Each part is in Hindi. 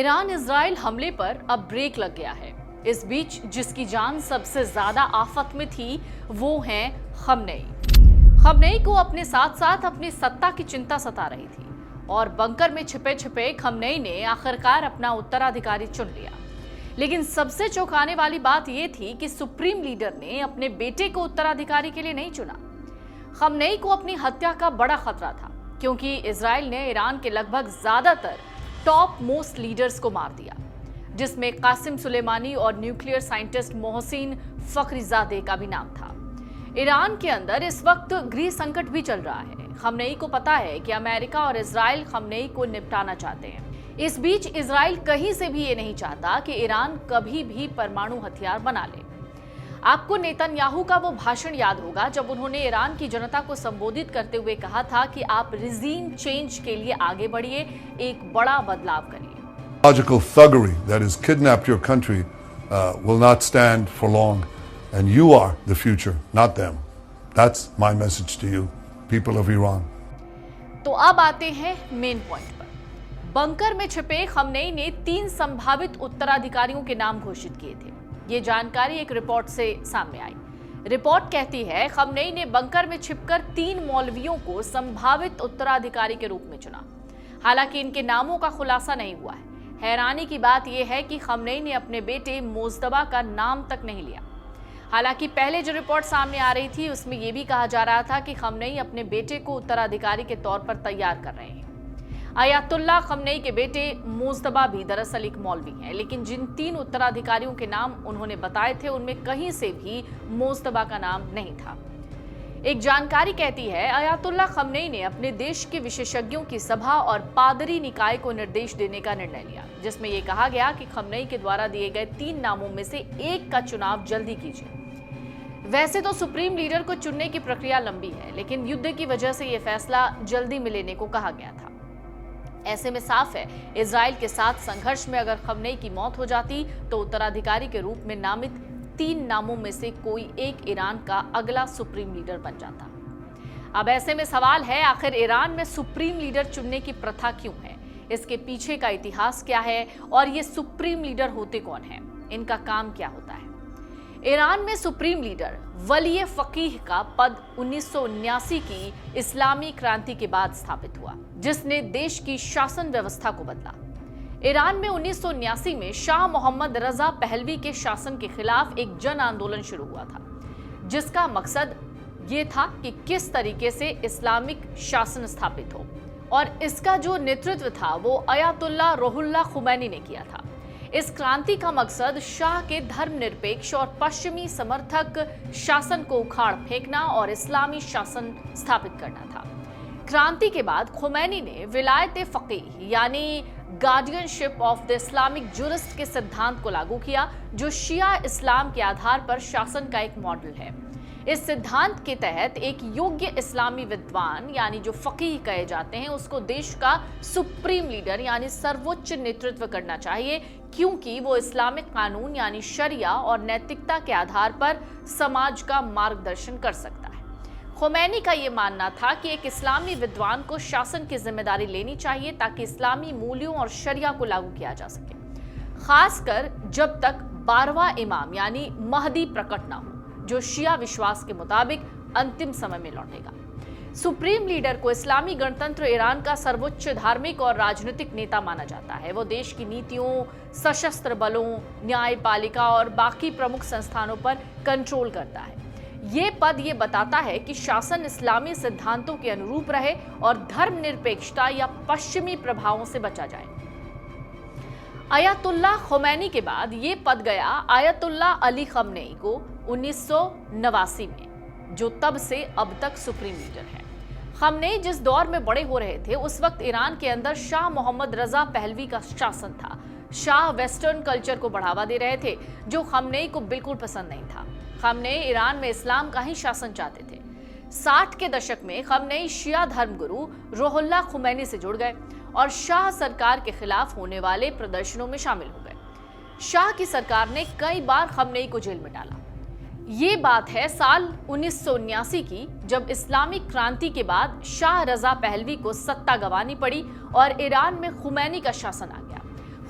ईरान इजराइल हमले पर अब ब्रेक लग गया है। इस बीच जिसकी जान सबसे ज्यादा आफत में थी वो हैं खमनेई। खमनेई को अपने साथ साथ अपनी सत्ता की चिंता सता रही थी और बंकर में छिपे छिपे खमनेई ने आखिरकार अपना उत्तराधिकारी चुन लिया। लेकिन सबसे चौंकाने वाली बात यह थी कि सुप्रीम लीडर ने अपने बेटे को उत्तराधिकारी के लिए नहीं चुना। खमनेई को अपनी हत्या का बड़ा खतरा था क्योंकि इजराइल ने ईरान के लगभग ज्यादातर टॉप मोस्ट लीडर्स को मार दिया, जिसमें कासिम सुलेमानी और न्यूक्लियर साइंटिस्ट मोहसिन फखरीजादे का भी नाम था। ईरान के अंदर इस वक्त गृह संकट भी चल रहा है। खमनेई को पता है कि अमेरिका और इजराइल खमनेई को निपटाना चाहते हैं। इस बीच इजराइल कहीं से भी ये नहीं चाहता कि ईरान कभी भी परमाणु हथियार बना ले। आपको नेतन्याहू का वो भाषण याद होगा जब उन्होंने ईरान की जनता को संबोधित करते हुए कहा था कि आप रिजीम चेंज के लिए आगे बढ़िए, एक बड़ा बदलाव करिए। Logical thuggery that has kidnapped your country will not stand for long, and you are the future, not them. That's my message to you, people of Iran. तो अब आते हैं मेन पॉइंट पर। बंकर में छिपे खमनेई ने 3 संभावित उत्तराधिकारियों के नाम घोषित किए थे। ये जानकारी एक रिपोर्ट से सामने आई। रिपोर्ट कहती है खमनेई ने बंकर में छिपकर 3 मौलवियों को संभावित उत्तराधिकारी के रूप में चुना। हालांकि इनके नामों का खुलासा नहीं हुआ है। हैरानी की बात यह है कि खमनेई ने अपने बेटे मोजतबा का नाम तक नहीं लिया। हालांकि पहले जो रिपोर्ट सामने आ रही थी उसमें यह भी कहा जा रहा था कि खमनेई अपने बेटे को उत्तराधिकारी के तौर पर तैयार कर रहे हैं। अयातुल्ला खमनेई के बेटे मोजतबा भी दरअसल एक मौलवी हैं, लेकिन जिन 3 उत्तराधिकारियों के नाम उन्होंने बताए थे उनमें कहीं से भी मोजतबा का नाम नहीं था। एक जानकारी कहती है अयातुल्ला खमनेई ने अपने देश के विशेषज्ञों की सभा और पादरी निकाय को निर्देश देने का निर्णय लिया, जिसमें यह कहा गया कि खमनेई के द्वारा दिए गए 3 नामों में से एक का चुनाव जल्दी कीजिए। वैसे तो सुप्रीम लीडर को चुनने की प्रक्रिया लंबी है, लेकिन युद्ध की वजह से यह फैसला जल्दी में लेने को कहा गया था। ऐसे में साफ है इजराइल के साथ संघर्ष में अगर खमनेई की मौत हो जाती तो उत्तराधिकारी के रूप में नामित 3 नामों में से कोई एक ईरान का अगला सुप्रीम लीडर बन जाता। अब ऐसे में सवाल है आखिर ईरान में सुप्रीम लीडर चुनने की प्रथा क्यों है, इसके पीछे का इतिहास क्या है और ये सुप्रीम लीडर होते कौन हैं, इनका काम क्या होता है। ईरान में सुप्रीम लीडर वली फकीह का पद 1979 की इस्लामी क्रांति के बाद स्थापित हुआ, जिसने देश की शासन व्यवस्था को बदला। ईरान में 1979 में शाह मोहम्मद रजा पहलवी के शासन के खिलाफ एक जन आंदोलन शुरू हुआ था, जिसका मकसद ये था कि किस तरीके से इस्लामिक शासन स्थापित हो, और इसका जो नेतृत्व था वो अयातुल्ला रुहुल्लाह खुमैनी ने किया था। इस क्रांति का मकसद शाह के धर्मनिरपेक्ष और पश्चिमी समर्थक शासन को उखाड़ फेंकना और इस्लामी शासन स्थापित करना था। क्रांति के बाद खुमैनी ने विलायत फकीह यानी guardianship of the Islamic jurist के सिद्धांत को लागू किया, जो शिया इस्लाम के आधार पर शासन का एक मॉडल है। इस सिद्धांत के तहत एक योग्य इस्लामी विद्वान यानी जो फकीह कहे जाते हैं उसको देश का सुप्रीम लीडर यानी सर्वोच्च नेतृत्व करना चाहिए, क्योंकि वो इस्लामिक कानून यानी शरिया और नैतिकता के आधार पर समाज का मार्गदर्शन कर सकता है। खुमैनी का ये मानना था कि एक इस्लामी विद्वान को शासन की जिम्मेदारी लेनी चाहिए ताकि इस्लामी मूल्यों और शरिया को लागू किया जा सके, खासकर जब तक 12वां इमाम यानी महदी प्रकट ना हो, जो शिया विश्वास के मुताबिक अंतिम समय में लौटेगा। सुप्रीम लीडर को इस्लामी गणतंत्र ईरान का सर्वोच्च धार्मिक और राजनीतिक नेता माना जाता है। वो देश की नीतियों, सशस्त्र बलों, न्यायपालिका और बाकी प्रमुख संस्थानों पर कंट्रोल करता है। ये पद ये बताता है कि शासन इस्लामी सिद्धांतों के अनुरूप रहे और धर्मनिरपेक्षता या पश्चिमी प्रभावों से बचा जाए। अयातुल्ला खुमैनी के बाद ये पद गया आयतुल्ला अली खमनेई को 1989 में, जो तब से अब तक सुप्रीम लीडर है। खमनेई जिस दौर में बड़े हो रहे थे उस वक्त ईरान के अंदर शाह मोहम्मद रजा पहलवी का शासन था। शाह वेस्टर्न कल्चर को बढ़ावा दे रहे थे, जो खमनेई को बिल्कुल पसंद नहीं था। खमनेई ईरान में इस्लाम का ही शासन चाहते थे। 60 के दशक में खमनेई शिया धर्मगुरु रुहुल्लाह खुमैनी से जुड़ गए और शाह सरकार के खिलाफ होने वाले प्रदर्शनों में शामिल हो गए। शाह की सरकार ने कई बार खमनेई को जेल में डाला। ये बात है साल 1979 की, जब इस्लामिक क्रांति के बाद शाह रजा पहलवी को सत्ता गंवानी पड़ी और ईरान में खुमैनी का शासन आ गया।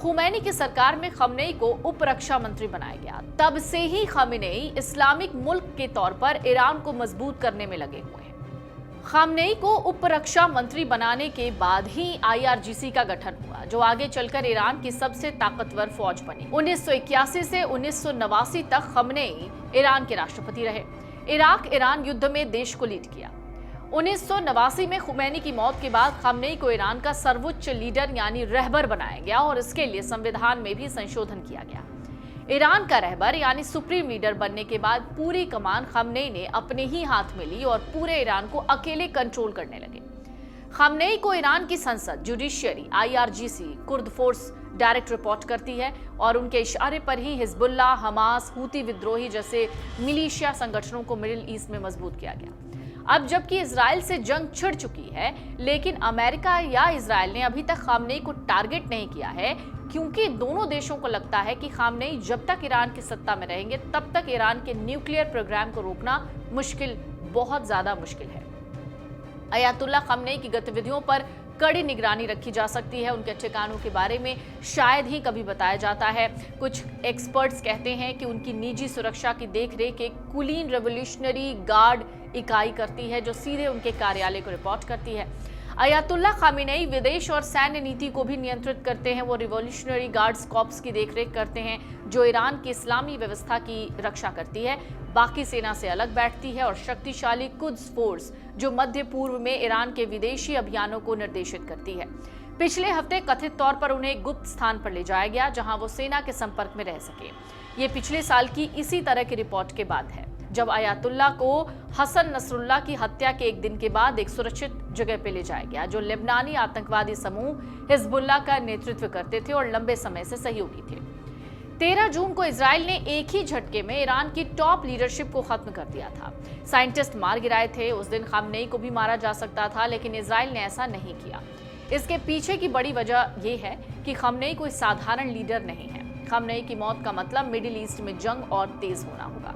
खुमैनी की सरकार में खमेनी को उप रक्षा मंत्री बनाया गया। तब से ही खमेनी इस्लामिक मुल्क के तौर पर ईरान को मजबूत करने में लगे हुए हैं। खमेनी को उप रक्षा मंत्री बनाने के बाद ही IRGC का गठन हुआ, जो आगे चलकर ईरान की सबसे ताकतवर फौज बनी। 1981 से 1989 तक खमेनी ईरान के राष्ट्रपति रहे। इराक ईरान युद्ध में देश को लीड किया। 1989 में खुमैनी की मौत के बाद खमेनी को ईरान का सर्वोच्च लीडर यानी रहबर बनाया गया और इसके लिए संविधान में भी संशोधन किया गया। ईरान का रहबर यानी सुप्रीम लीडर बनने के बाद पूरी कमान खमेनी ने अपने ही हाथ में ली और पूरे ईरान को अकेले कंट्रोल करने लगे। खमेनी को ईरान की संसद, judiciary, IRGC, Kurd force direct report करती है और उनके इशारे पर ही हिजबुल्लाह, हमास, हूती विद्रोही जैसे मिलिशिया संगठनों को मिडिल ईस्ट में मजबूत किया गया। अब जबकि इजराइल से जंग छिड़ चुकी है, लेकिन अमेरिका या इजराइल ने अभी तक खमेनी को टारगेट नहीं किया है, क्योंकि दोनों देशों को लगता है कि खमेनी जब तक ईरान की सत्ता में रहेंगे तब तक ईरान के न्यूक्लियर प्रोग्राम को रोकना मुश्किल, बहुत ज्यादा मुश्किल है। अयातुल्ला खमेनी की गतिविधियों पर कड़ी निगरानी रखी जा सकती है। उनके ठिकानों के बारे में शायद ही कभी बताया जाता है। कुछ एक्सपर्ट्स कहते हैं कि उनकी निजी सुरक्षा की देखरेख एक कुलीन रेवोल्यूशनरी गार्ड इकाई करती है, जो सीधे उनके कार्यालय को रिपोर्ट करती है। अयातुल्ला खामेनी विदेश और सैन्य नीति को भी नियंत्रित करते हैं। वो रिवॉल्यूशनरी गार्ड्स कॉर्प्स की देखरेख करते हैं, जो ईरान की इस्लामी व्यवस्था की रक्षा करती है, बाकी सेना से अलग बैठती है, और शक्तिशाली कुद्स फोर्स, जो मध्य पूर्व में ईरान के विदेशी अभियानों को निर्देशित करती है। पिछले हफ्ते कथित तौर पर उन्हें गुप्त स्थान पर ले जाया गया, जहां वो सेना के संपर्क में रह सके। ये पिछले साल की इसी तरह की रिपोर्ट के बाद है, जब अयातुल्ला को हसन नसरुल्ला की हत्या के एक दिन के बाद एक सुरक्षित जगह पे ले जाया गया, जो लेबनानी आतंकवादी समूह हिजबुल्लाह का नेतृत्व करते थे और लंबे समय से सहयोगी थे। 13 जून को इजराइल ने एक ही झटके में ईरान की टॉप लीडरशिप को खत्म कर दिया था। साइंटिस्ट मार गिराए थे। उस दिन खमेनी को भी मारा जा सकता था, लेकिन इजराइल ने ऐसा नहीं किया। इसके पीछे की बड़ी वजह यह है कि खमेनी कोई साधारण लीडर नहीं है। खमेनी की मौत का मतलब मिडिल ईस्ट में जंग और तेज होना होगा,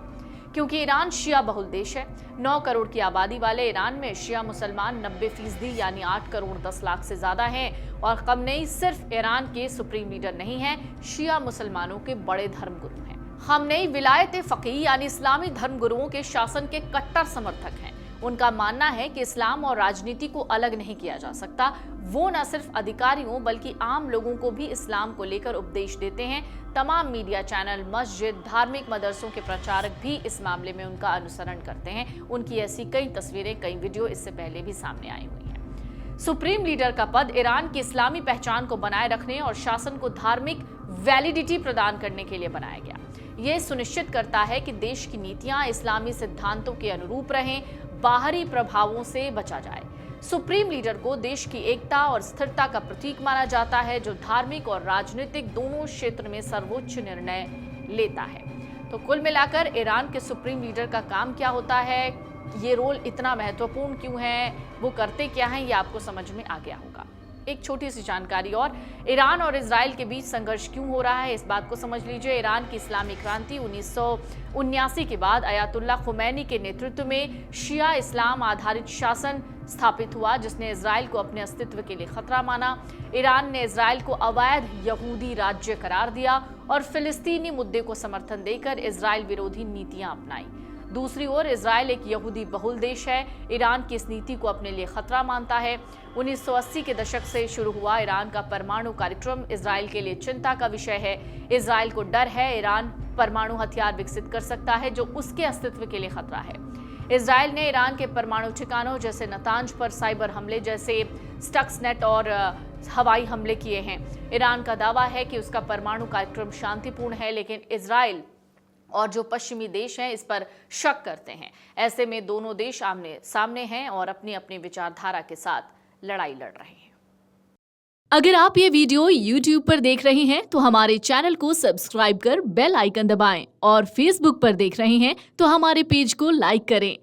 क्योंकि ईरान शिया बहुल देश है। 9 करोड़ की आबादी वाले ईरान में शिया मुसलमान 90% यानी 8 करोड़ 10 लाख से ज्यादा हैं, और खमेनी सिर्फ ईरान के सुप्रीम लीडर नहीं हैं, शिया मुसलमानों के बड़े धर्मगुरु हैं। खमेनी विलायत फकीह यानी इस्लामी धर्मगुरुओं के शासन के कट्टर समर्थक हैं। उनका मानना है कि इस्लाम और राजनीति को अलग नहीं किया जा सकता। वो न सिर्फ अधिकारियों बल्कि आम लोगों को भी इस्लाम को लेकर उपदेश देते हैं। तमाम मीडिया चैनल, मस्जिद, धार्मिक मदरसों के प्रचारक भी इस मामले में उनका अनुसरण करते हैं। उनकी ऐसी कई तस्वीरें, कई वीडियो इससे पहले भी सामने आई हुई हैं। सुप्रीम लीडर का पद ईरान की इस्लामी पहचान को बनाए रखने और शासन को धार्मिक वैलिडिटी प्रदान करने के लिए बनाया गया। ये सुनिश्चित करता है कि देश की नीतियां इस्लामी सिद्धांतों के अनुरूप रहें, बाहरी प्रभावों से बचा जाए। सुप्रीम लीडर को देश की एकता और स्थिरता का प्रतीक माना जाता है, जो धार्मिक और राजनीतिक दोनों क्षेत्र में सर्वोच्च निर्णय लेता है। तो कुल मिलाकर ईरान के सुप्रीम लीडर का काम क्या होता है, ये रोल इतना महत्वपूर्ण क्यों है, वो करते क्या हैं, ये आपको समझ में आ गया होगा। एक छोटी सी जानकारी और, ईरान और इजराइल के बीच संघर्ष क्यों हो रहा है, इस बात को समझ लीजिए। ईरान की इस्लामी क्रांति 1979 के बाद अयातुल्ला खुमैनी के नेतृत्व में शिया इस्लाम आधारित शासन स्थापित हुआ, जिसने इजराइल को अपने अस्तित्व के लिए खतरा माना। ईरान ने इजराइल को अवैध यहूदी राज्य करार दिया और फिलिस्तीनी मुद्दे को समर्थन देकर इजराइल विरोधी नीतियां अपनाई। दूसरी ओर इजराइल एक यहूदी बहुल देश है। ईरान की इस नीति को अपने लिए खतरा मानता है। 1980 के दशक से शुरू हुआ ईरान का परमाणु कार्यक्रम इजराइल के लिए चिंता का विषय है। इजराइल को डर है ईरान परमाणु हथियार विकसित कर सकता है, जो उसके अस्तित्व के लिए खतरा है। इजराइल ने ईरान के परमाणु ठिकानों जैसे नतांज पर साइबर हमले जैसे स्टक्सनेट और हवाई हमले किए हैं। ईरान का दावा है कि उसका परमाणु कार्यक्रम शांतिपूर्ण है, लेकिन इजराइल और जो पश्चिमी देश हैं इस पर शक करते हैं। ऐसे में दोनों देश आमने सामने हैं और अपनी अपनी विचारधारा के साथ लड़ाई लड़ रहे हैं। अगर आप ये वीडियो YouTube पर देख रहे हैं तो हमारे चैनल को सब्सक्राइब कर बेल आइकन दबाएं, और Facebook पर देख रहे हैं तो हमारे पेज को लाइक करें।